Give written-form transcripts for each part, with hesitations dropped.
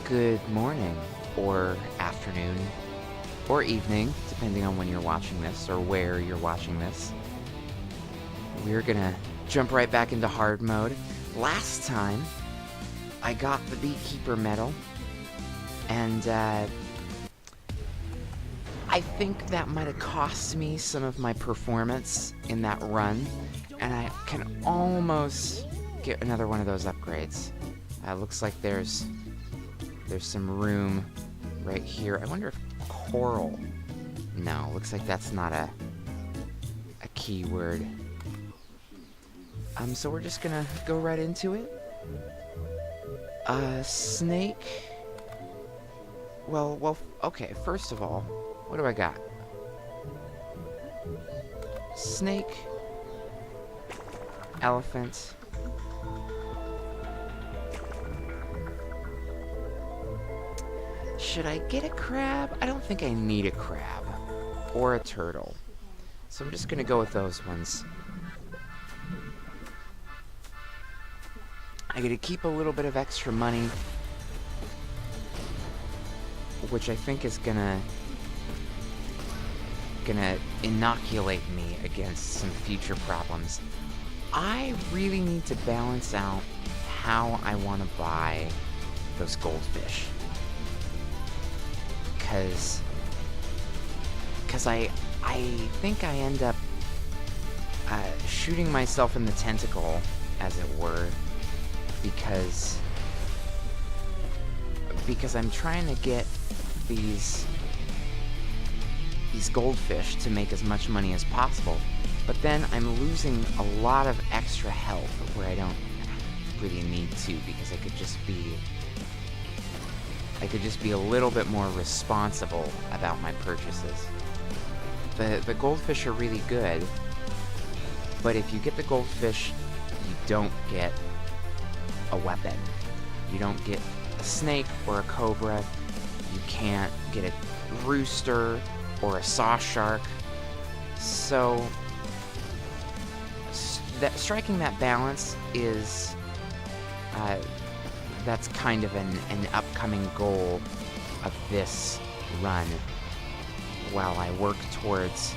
Good morning, or afternoon, or evening, depending on when you're watching this or where you're watching this. We're gonna jump right back into hard mode. Last time, I got the Beekeeper medal, and I think that might have cost me some of my performance in that run, and I can almost get another one of those upgrades. Looks like there's some room right here. I wonder if coral... No, looks like that's not a keyword. So we're just gonna go right into it. Snake... Well, okay, first of all, what do I got? Snake... Elephant... Should I get a crab? I don't think I need a crab. Or a turtle. So I'm just gonna go with those ones. I gotta keep a little bit of extra money, which I think is gonna inoculate me against some future problems. I really need to balance out how I want to buy those goldfish. Because I think I end up shooting myself in the tentacle, as it were, because I'm trying to get these goldfish to make as much money as possible, but then I'm losing a lot of extra health where I don't really need to, because I could just be a little bit more responsible about my purchases. The goldfish are really good, but if you get the goldfish, you don't get a weapon. You don't get a snake or a cobra. You can't get a rooster or a saw shark. So striking that balance is that's kind of an upcoming goal of this run, while I work towards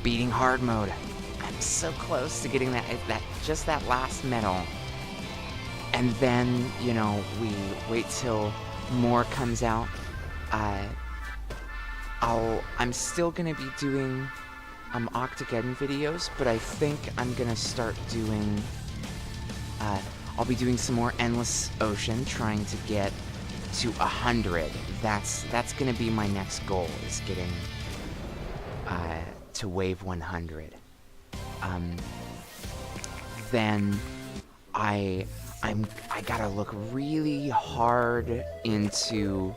beating hard mode. I'm so close to getting that last medal. And then, you know, we wait till more comes out. I'm still gonna be doing Octogeddon videos, but I think I'm gonna start doing I'll be doing some more Endless Ocean, trying to get to 100. That's gonna be my next goal, is getting to wave 100. Then I gotta look really hard into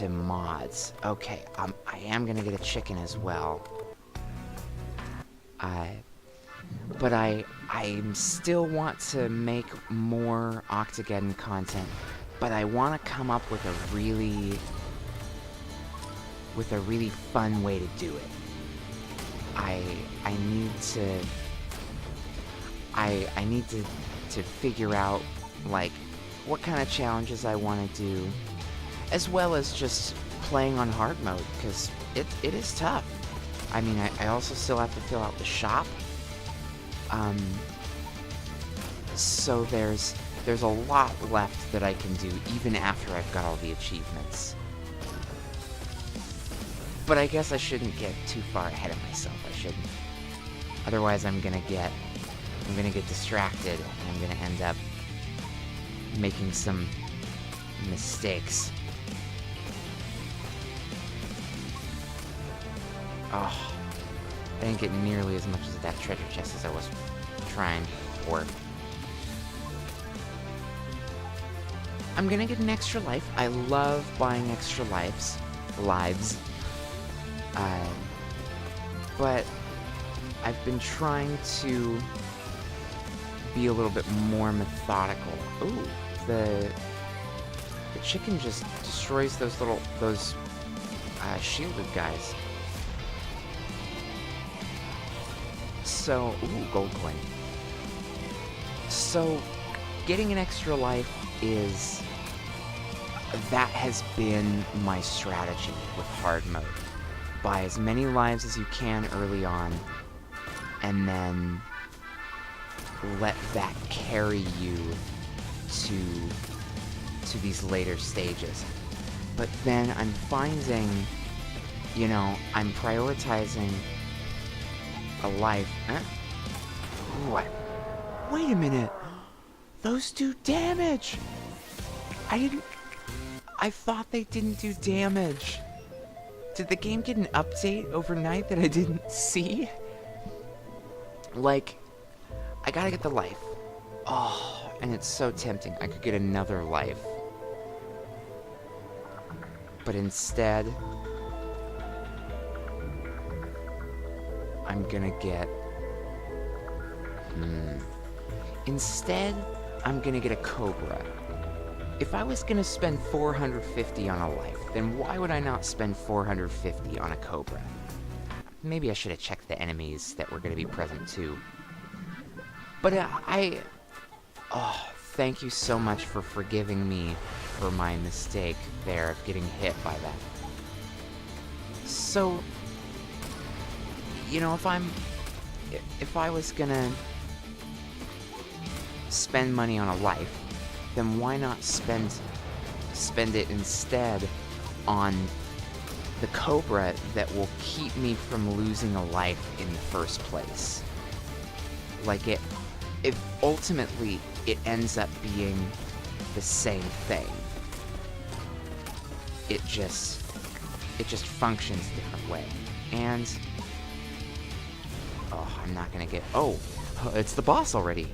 mods. Okay, I am gonna get a chicken as well. But I still want to make more Octogeddon content, but I want to come up with a really fun way to do it. I need to figure out, like, what kind of challenges I want to do, as well as just playing on hard mode, because it is tough. I mean, I also still have to fill out the shop. So there's a lot left that I can do, even after I've got all the achievements. But I guess I shouldn't get too far ahead of myself. I shouldn't. Otherwise, I'm gonna get distracted, and I'm gonna end up making some mistakes. Oh, I didn't get nearly as much of that treasure chest as I was trying for. I'm gonna get an extra life. I love buying extra lives. But I've been trying to be a little bit more methodical. Ooh, the chicken just destroys those shielded guys. So, ooh, gold coin. So, getting an extra life is that has been my strategy with hard mode. Buy as many lives as you can early on, and then let that carry you to these later stages. But then I'm finding, you know, I'm prioritizing a life. What? Wait a minute. Those do damage. I thought they didn't do damage. Did the game get an update overnight that I didn't see? Like, I gotta get the life. Oh, and it's so tempting. I could get another life. But instead, I'm gonna get... Instead, I'm gonna get a Cobra. If I was gonna spend 450 on a life, then why would I not spend 450 on a Cobra? Maybe I should have checked the enemies that were gonna be present too. But oh, thank you so much for forgiving me for my mistake there of getting hit by that. So, you know, if I was gonna spend money on a life, then why not spend it instead on the Cobra that will keep me from losing a life in the first place? Like, if ultimately it ends up being the same thing. It just functions a different way. And oh, I'm not gonna get... Oh, it's the boss already.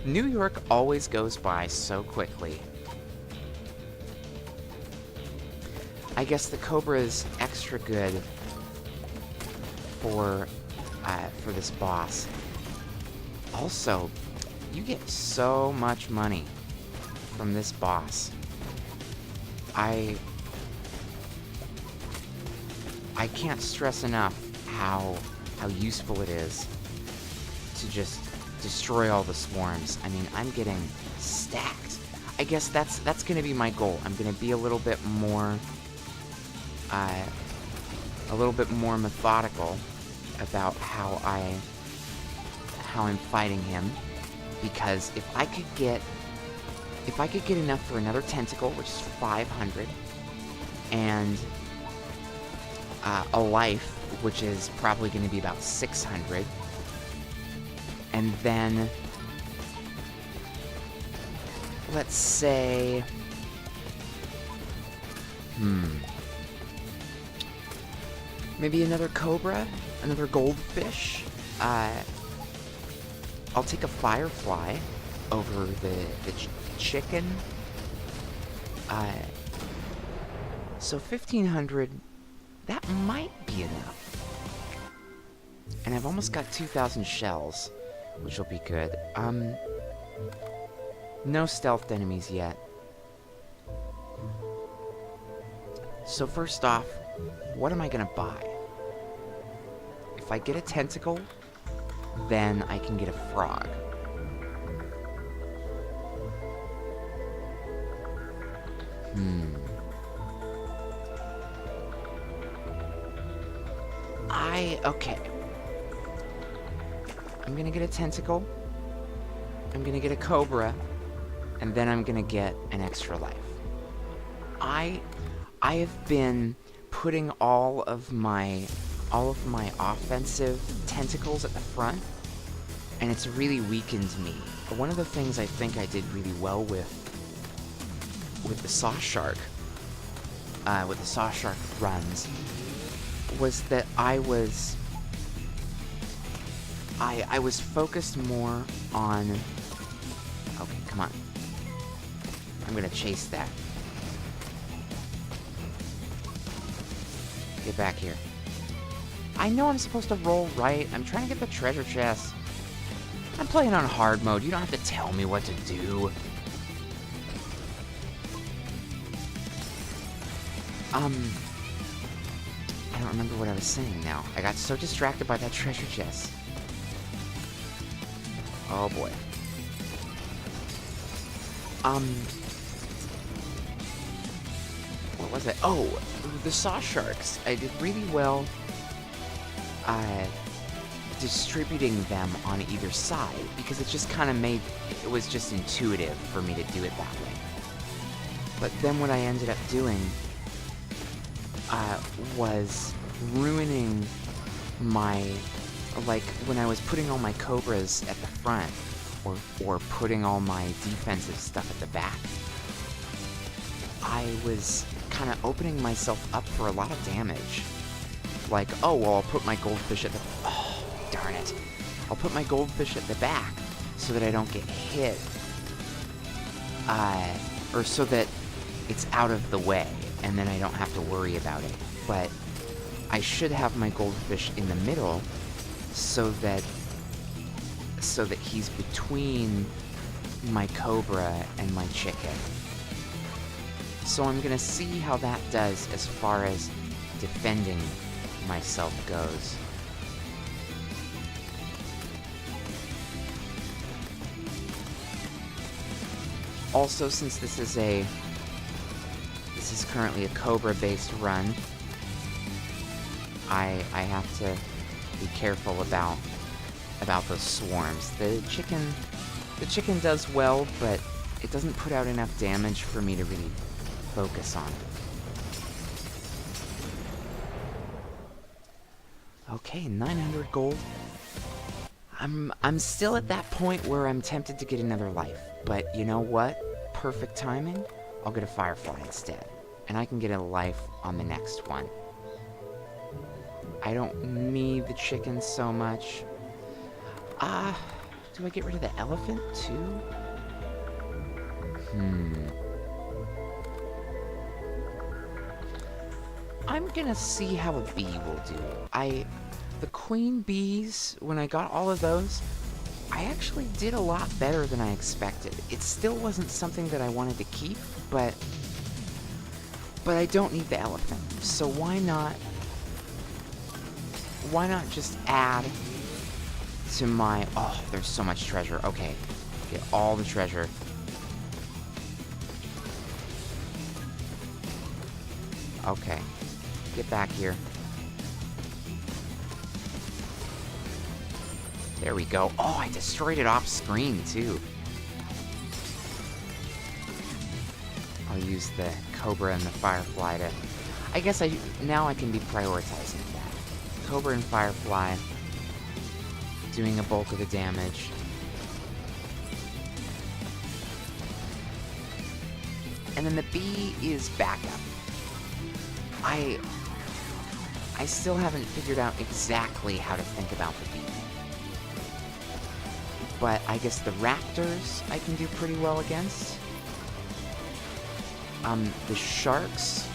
New York always goes by so quickly. I guess the Cobra is extra good for this boss. Also, you get so much money from this boss. I can't stress enough how useful it is to just destroy all the swarms. I mean, I'm getting stacked. I guess that's gonna be my goal. I'm gonna be a little bit more methodical about how I'm fighting him, because if I could get enough for another tentacle, which is 500, and a life, which is probably going to be about 600, and then let's say maybe another Cobra, another goldfish. I'll take a firefly over the chicken. So 1,500, that might be enough. And I've almost got 2,000 shells, which will be good. No stealthed enemies yet. So first off, what am I gonna buy? If I get a tentacle, then I can get a frog. Okay. I'm gonna get a tentacle, I'm gonna get a Cobra, and then I'm gonna get an extra life. I have been putting all of my offensive tentacles at the front, and it's really weakened me. But one of the things I think I did really well with the Saw Shark runs, was that I was focused more on... Okay, come on. I'm gonna chase that. Get back here. I know I'm supposed to roll right. I'm trying to get the treasure chest. I'm playing on hard mode. You don't have to tell me what to do. I don't remember what I was saying now. I got so distracted by that treasure chest. Oh boy. was I? Oh, the saw sharks. I did really well distributing them on either side because it just kind of it was just intuitive for me to do it that way. But then what I ended up doing was ruining my, like, when I was putting all my cobras at the front, or putting all my defensive stuff at the back, I was kind of opening myself up for a lot of damage. Like, oh, well, I'll put my goldfish at the... Oh, darn it. I'll put my goldfish at the back so that I don't get hit. Or so that it's out of the way, and then I don't have to worry about it. But I should have my goldfish in the middle so that he's between my cobra and my chicken. So I'm gonna see how that does as far as defending myself goes. Also, since this is currently a cobra-based run, I have to be careful about those swarms. The chicken does well, but it doesn't put out enough damage for me to really focus on it. Okay, 900 gold. I'm still at that point where I'm tempted to get another life, but you know what? Perfect timing. I'll get a firefly instead, and I can get a life on the next one. I don't need the chicken so much. Do I get rid of the elephant too? I'm gonna see how a bee will do. The queen bees, when I got all of those, I actually did a lot better than I expected. It still wasn't something that I wanted to keep, but I don't need the elephant. So why not just add to my... Oh, there's so much treasure. Okay, get all the treasure. Okay, get back here. There we go. Oh, I destroyed it off screen, too. I'll use the Cobra and the Firefly to... I guess now I can be prioritizing that. Cobra and Firefly doing a bulk of the damage. And then the bee is backup. I still haven't figured out exactly how to think about the bee. But I guess the raptors I can do pretty well against. The sharks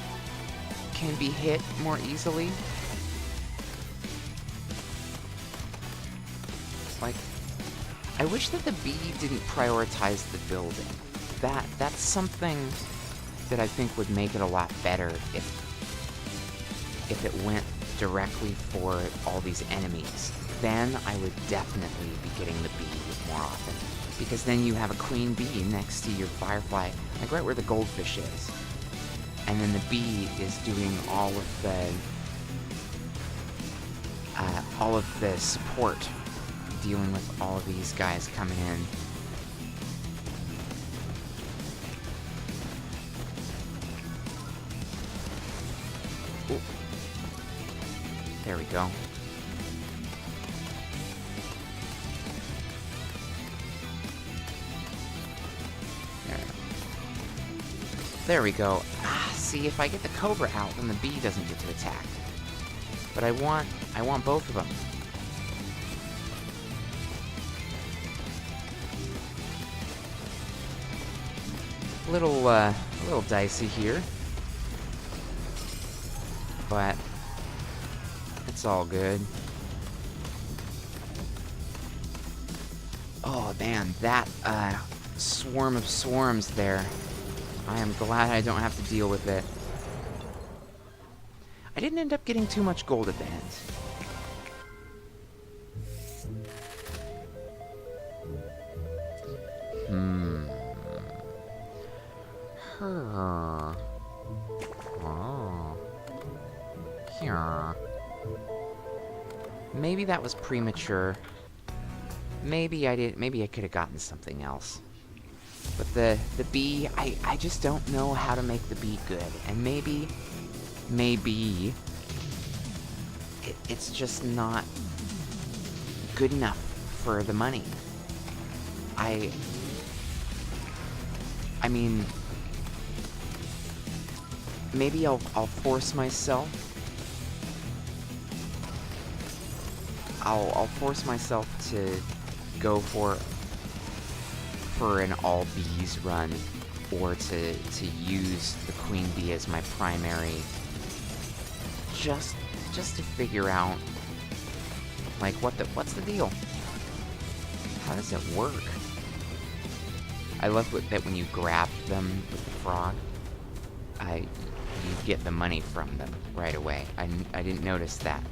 can be hit more easily. Like, I wish that the bee didn't prioritize the building. That's something that I think would make it a lot better if it went directly for all these enemies. Then I would definitely be getting the bee more often. Because then you have a queen bee next to your firefly, like right where the goldfish is. And then the bee is doing all of the support, dealing with all of these guys coming in. Ooh. There we go. There we go. See, if I get the Cobra out, then the bee doesn't get to attack. But I want both of them. A little dicey here. But it's all good. Oh man, that swarm of swarms there. I am glad I don't have to deal with it. I didn't end up getting too much gold at the end. Oh. Here. Maybe that was premature. Maybe I did. Maybe I could have gotten something else. But the bee, I just don't know how to make the bee good. And maybe it's just not good enough for the money. I mean, maybe I'll force myself. I'll force myself to go for an all bees run, or to use the queen bee as my primary, just to figure out, like, what's the deal? How does it work? I love that when you grab them with the frog, you get the money from them right away. I didn't notice that.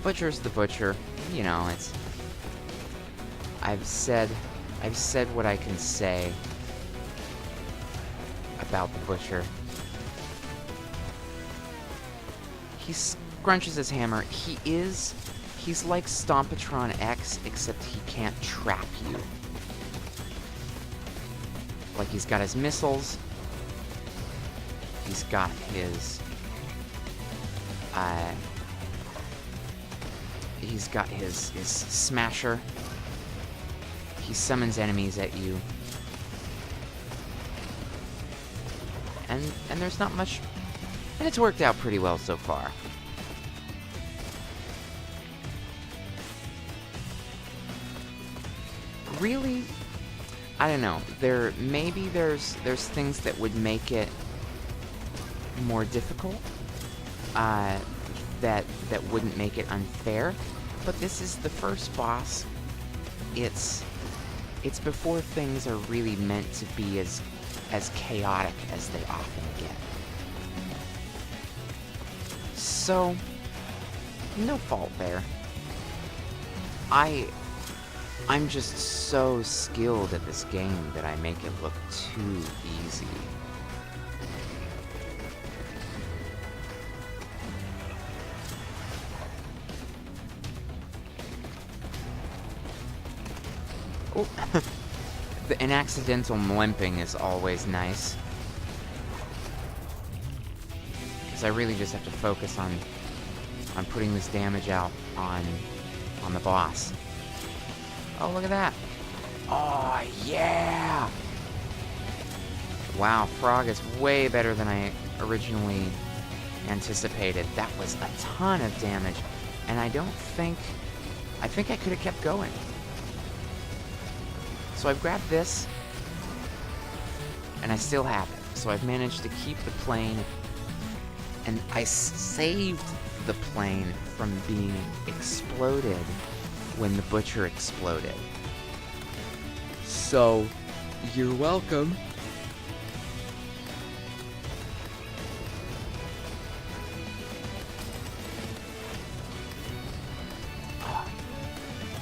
Butcher's the butcher. You know, it's... I've said what I can say about the butcher. He scrunches his hammer. He's like Stompatron X, except he can't trap you. Like, he's got his missiles. He's got his... He's got his smasher. He summons enemies at you. And there's not much... And it's worked out pretty well so far. Really? I don't know. Maybe there's things that would make it more difficult. That wouldn't make it unfair. But this is the first boss. It's before things are really meant to be as chaotic as they often get. So, no fault there. I'm just so skilled at this game that I make it look too easy. Oh, an accidental limping is always nice. Because I really just have to focus on putting this damage out on the boss. Oh, look at that. Oh, yeah! Wow, Frog is way better than I originally anticipated. That was a ton of damage. And I think I could have kept going. So I've grabbed this, and I still have it. So I've managed to keep the plane, and I saved the plane from being exploded when the butcher exploded. So, you're welcome.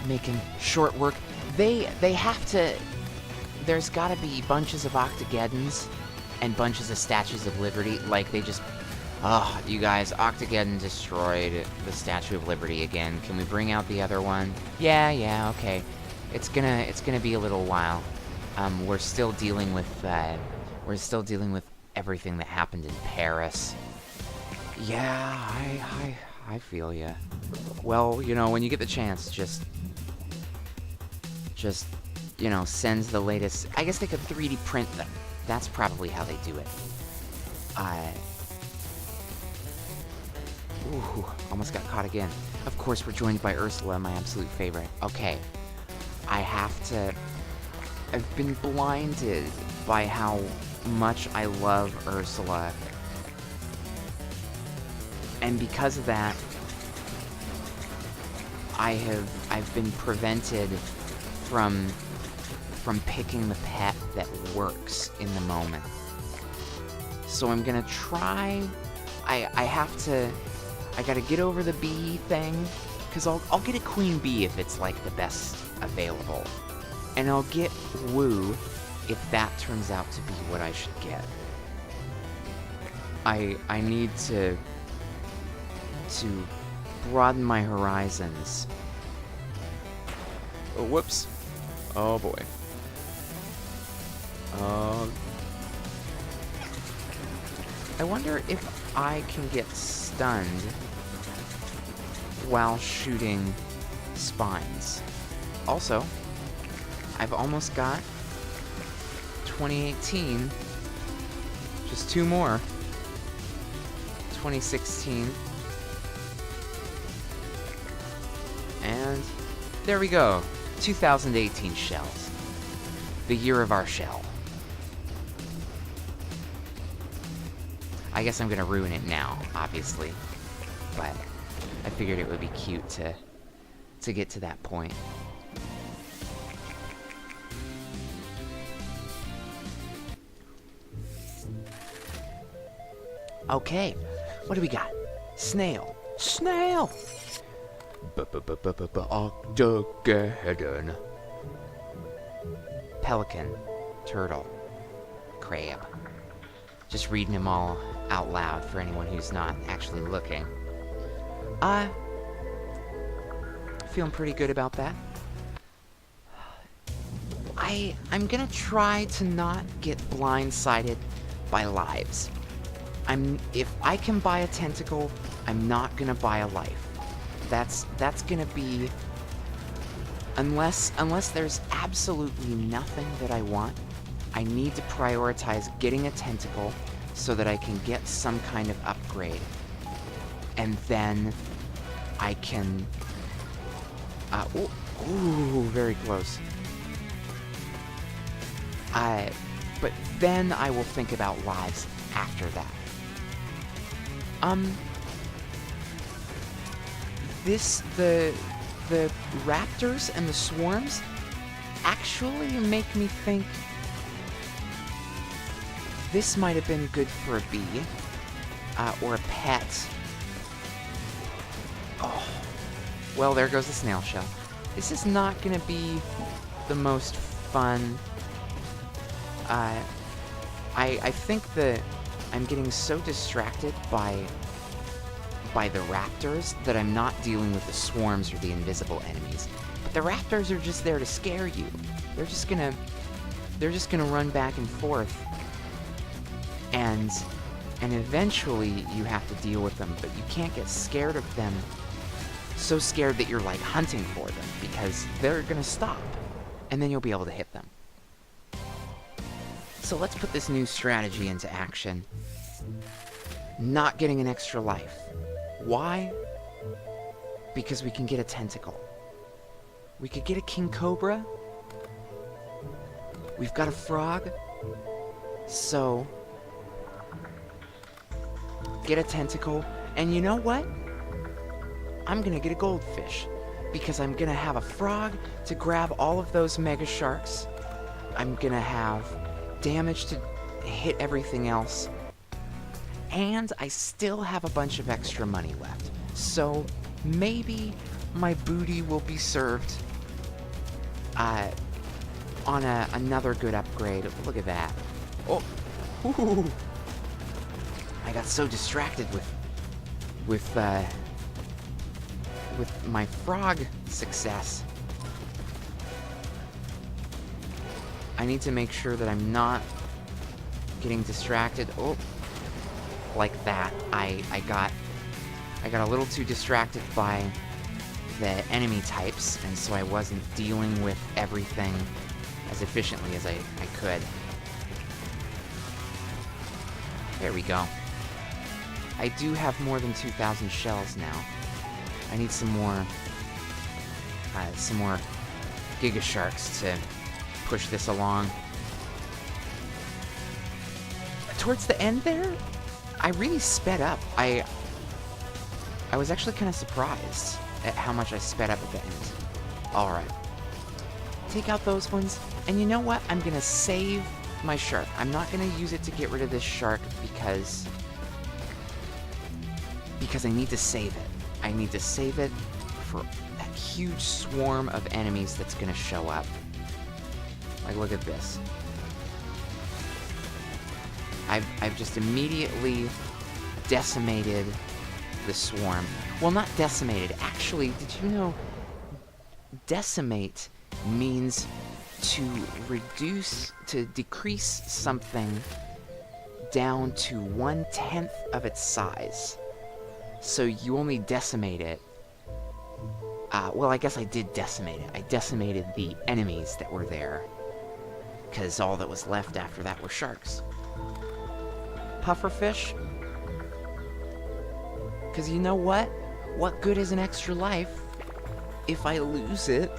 Making short work. They have to... There's gotta be bunches of Octogeddons and bunches of Statues of Liberty. Like, they just... Oh, you guys, Octogeddon destroyed the Statue of Liberty again. Can we bring out the other one? Yeah, okay. It's gonna be a little while. We're still dealing with everything that happened in Paris. Yeah, I feel ya. Well, you know, when you get the chance, just you know, send the latest... I guess they could 3D print them. That's probably how they do it. Ooh, almost got caught again. Of course, we're joined by Ursula, my absolute favorite. Okay, I've been blinded by how much I love Ursula. And because of that, I've been prevented from picking the pet that works in the moment. So I'm gonna try... I gotta get over the bee thing, Because I'll get a queen bee if it's like the best available. And I'll get woo if that turns out to be what I should get. I need to broaden my horizons. Oh, whoops. Oh boy. I wonder if I can get stunned while shooting spines. Also, I've almost got 2018. Just 2 more. 2016. And there we go. 2018 shells. The year of our shell. I guess I'm gonna ruin it now, obviously. But I figured it would be cute to get to that point. Okay, what do we got? Snail. Snail! Octogeddon. Pelican. Turtle. Crab. Just reading them all out loud for anyone who's not actually looking. Feeling pretty good about that. I'm gonna try to not get blindsided by lives. If I can buy a tentacle, I'm not gonna buy a life. That's gonna be, unless there's absolutely nothing that I want, I need to prioritize getting a tentacle so that I can get some kind of upgrade. And then I can, ooh, very close. But then I will think about lives after that. The raptors and the swarms actually make me think this might have been good for a bee, or a pet. Oh, well, there goes the snail shell. This is not gonna be the most fun. I think that I'm getting so distracted by the raptors that I'm not dealing with the swarms or the invisible enemies. But the raptors are just there to scare you. They're just gonna run back and forth, and eventually you have to deal with them. But you can't get scared of them, so scared that you're like hunting for them, because they're gonna stop, and then you'll be able to hit them. So let's put this new strategy into action. Not getting an extra life. Why? Because we can get a tentacle. We could get a king cobra. We've got a frog. So, get a tentacle. And you know what? I'm gonna get a goldfish. Because I'm gonna have a frog to grab all of those mega sharks. I'm gonna have damage to hit everything else. And I still have a bunch of extra money left. So maybe my booty will be served on another good upgrade. Look at that. Oh, ooh. I got so distracted with my frog success. I need to make sure that I'm not getting distracted. Oh, like that. I got a little too distracted by the enemy types, and so I wasn't dealing with everything as efficiently as I could. There we go. I do have more than 2,000 shells now. I need some more Giga Sharks to push this along. Towards the end there, I really sped up. I was actually kind of surprised at how much I sped up at the end. Alright. Take out those ones, and you know what? I'm gonna save my shark. I'm not gonna use it to get rid of this shark because I need to save it. I need to save it for that huge swarm of enemies that's gonna show up. Like, look at this. I've just immediately decimated the swarm. Well, not decimated. Actually, did you know decimate means to decrease something down to 1/10 of its size. So you only decimate it. Well, I guess I did decimate it. I decimated the enemies that were there, because all that was left after that were sharks. Pufferfish? Because you know what? What good is an extra life if I lose it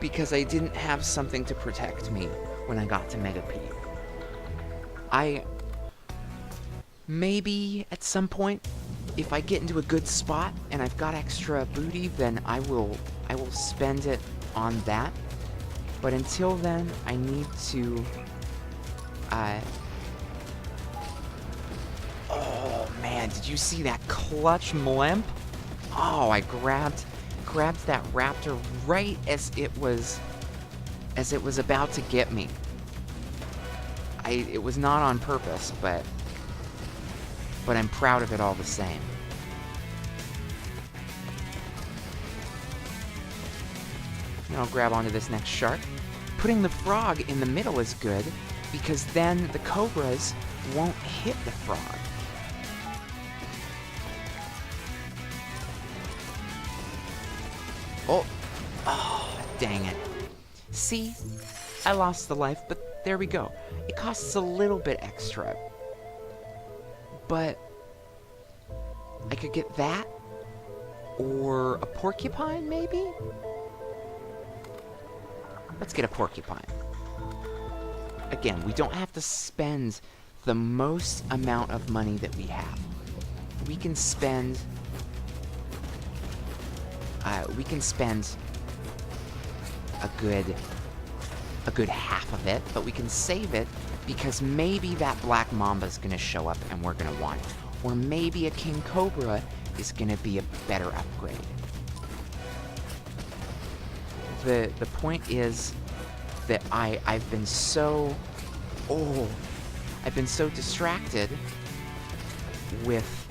because I didn't have something to protect me when I got to Megapede? Maybe at some point, if I get into a good spot and I've got extra booty, then I will spend it on that. But until then, I need to oh man, did you see that clutch Mlimp? Oh, I grabbed that raptor right as it was about to get me. It was not on purpose, but I'm proud of it all the same. And I'll grab onto this next shark. Putting the frog in the middle is good, because then the cobras won't hit the frog. Oh, dang it. See? I lost the life, but there we go. It costs a little bit extra. But I could get that, or a porcupine, maybe? Let's get a porcupine. Again, we don't have to spend the most amount of money that we have. We can spend a good half of it, but we can save it because maybe that black mamba's gonna show up and we're gonna want it. Or maybe a king cobra is gonna be a better upgrade. The point is that I've been so distracted with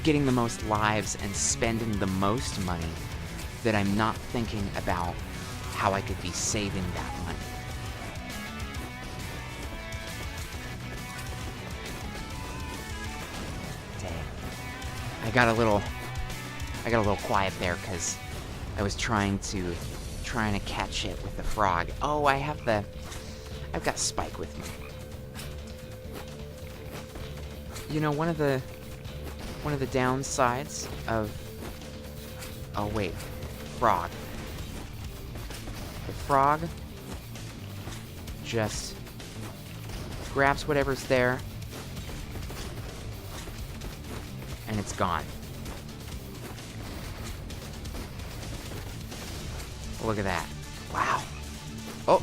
getting the most lives and spending the most money that I'm not thinking about how I could be saving that money. Dang. I got a little quiet there because I was trying to catch it with the frog. Oh, I've got Spike with me. You know, one of the downsides of... Oh, wait. Frog. The frog just grabs whatever's there, and it's gone. Look at that. Wow. Oh.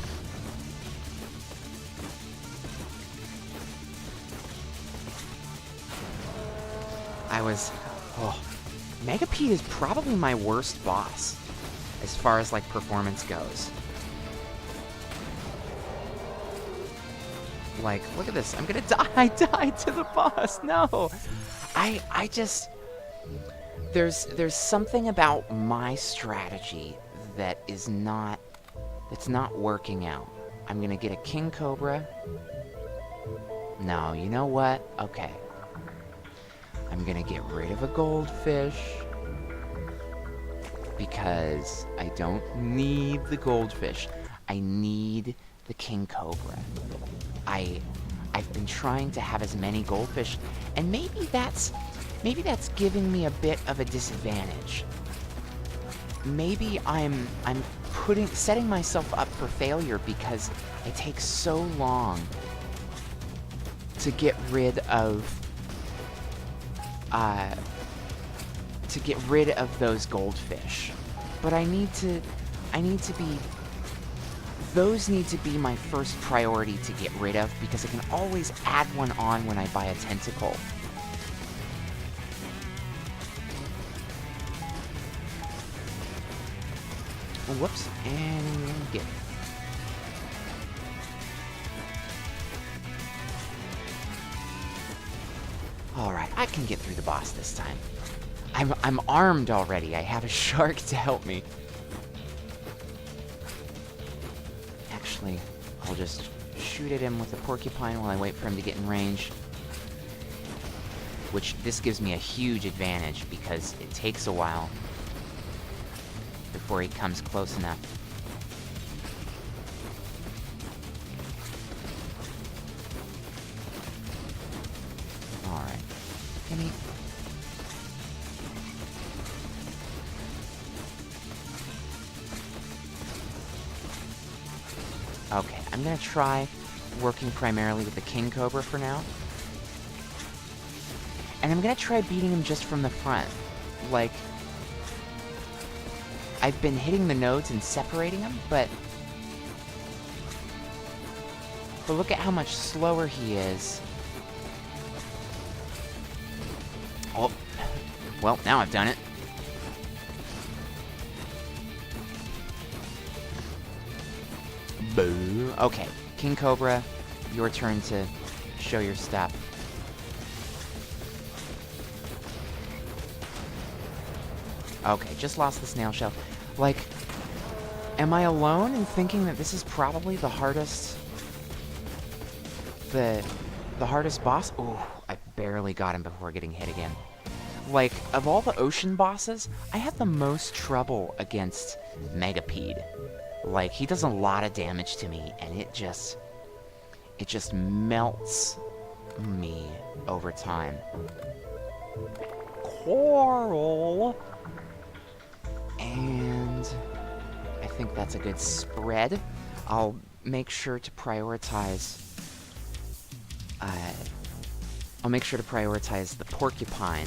Megapede is probably my worst boss as far as like performance goes. Like, look at this. I'm gonna die. I died to the boss. No. I just there's something about my strategy that's not working out. I'm gonna get a king cobra. No, you know what? Okay. I'm gonna get rid of a goldfish because I don't need the goldfish. I need the king cobra. I've been trying to have as many goldfish, and maybe that's giving me a bit of a disadvantage. Maybe I'm setting myself up for failure because it takes so long to get rid of those goldfish. But those need to be my first priority to get rid of, because I can always add one on when I buy a tentacle. Whoops, and get. Alright, I can get through the boss this time. I'm armed already. I have a shark to help me. Actually, I'll just shoot at him with a porcupine while I wait for him to get in range. Which, this gives me a huge advantage because it takes a while before he comes close enough. Alright. Gimme. Okay, I'm gonna try working primarily with the King Cobra for now. And I'm gonna try beating him just from the front. Like, I've been hitting the nodes and separating them, but look at how much slower he is. Oh, well, now I've done it. Boo. Okay, King Cobra, your turn to show your stuff. Okay, just lost the snail shell. Like, am I alone in thinking that this is probably the hardest... The hardest boss? Ooh, I barely got him before getting hit again. Like, of all the ocean bosses, I have the most trouble against Megapede. Like, he does a lot of damage to me, and it just melts me over time. Coral! And I think that's a good spread. I'll make sure to prioritize... I'll make sure to prioritize the porcupine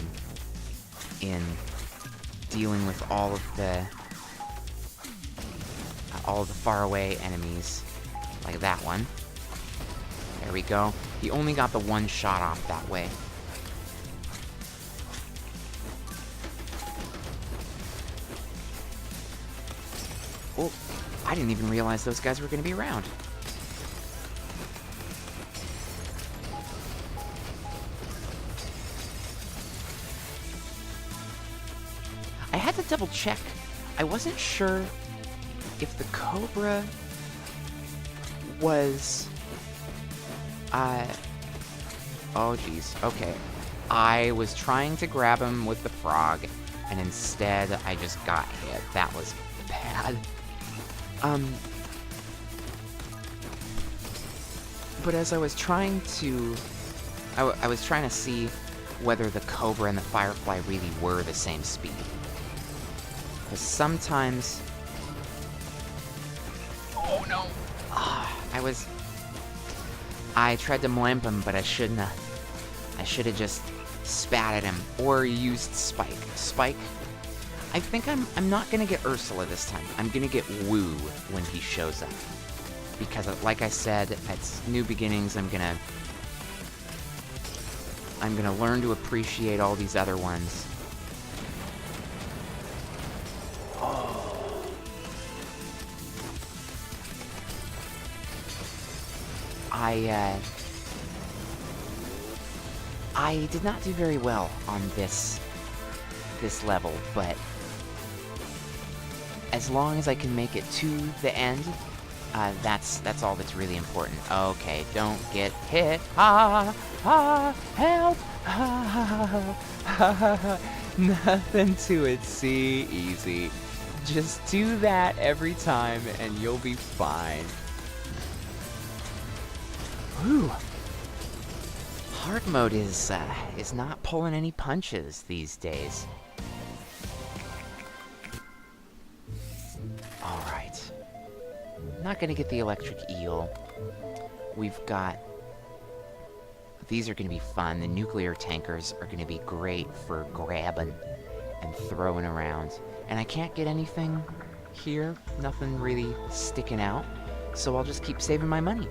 in dealing with all of the faraway enemies, like that one. There we go. He only got the one shot off that way. Oh, I didn't even realize those guys were going to be around. I had to double check. I wasn't sure if the Cobra was... Oh, geez. Okay. I was trying to grab him with the frog, and instead I just got hit. That was bad. But as I was trying to... I was trying to see whether the Cobra and the Firefly really were the same speed. Because sometimes... Oh, no! I tried to mlamp him, but I shouldn't have. I should have just spat at him, or used Spike. Spike... I think I'm not gonna get Ursula this time. I'm gonna get Woo when he shows up. Because, like I said, it's new beginnings. I'm gonna learn to appreciate all these other ones. I did not do very well on this level, but as long as I can make it to the end, that's all that's really important. Okay, don't get hit. Help! Nothing to it, see? Easy. Just do that every time and you'll be fine. Whew. Hard mode is not pulling any punches these days. Alright. Not gonna get the electric eel. We've got... These are gonna be fun. The nuclear tankers are gonna be great for grabbing and throwing around. And I can't get anything here. Nothing really sticking out. So I'll just keep saving my money.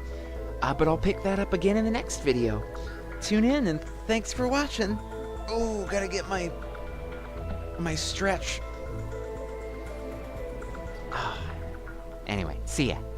But I'll pick that up again in the next video. Tune in and thanks for watching. Oh, gotta get my stretch. Anyway, see ya.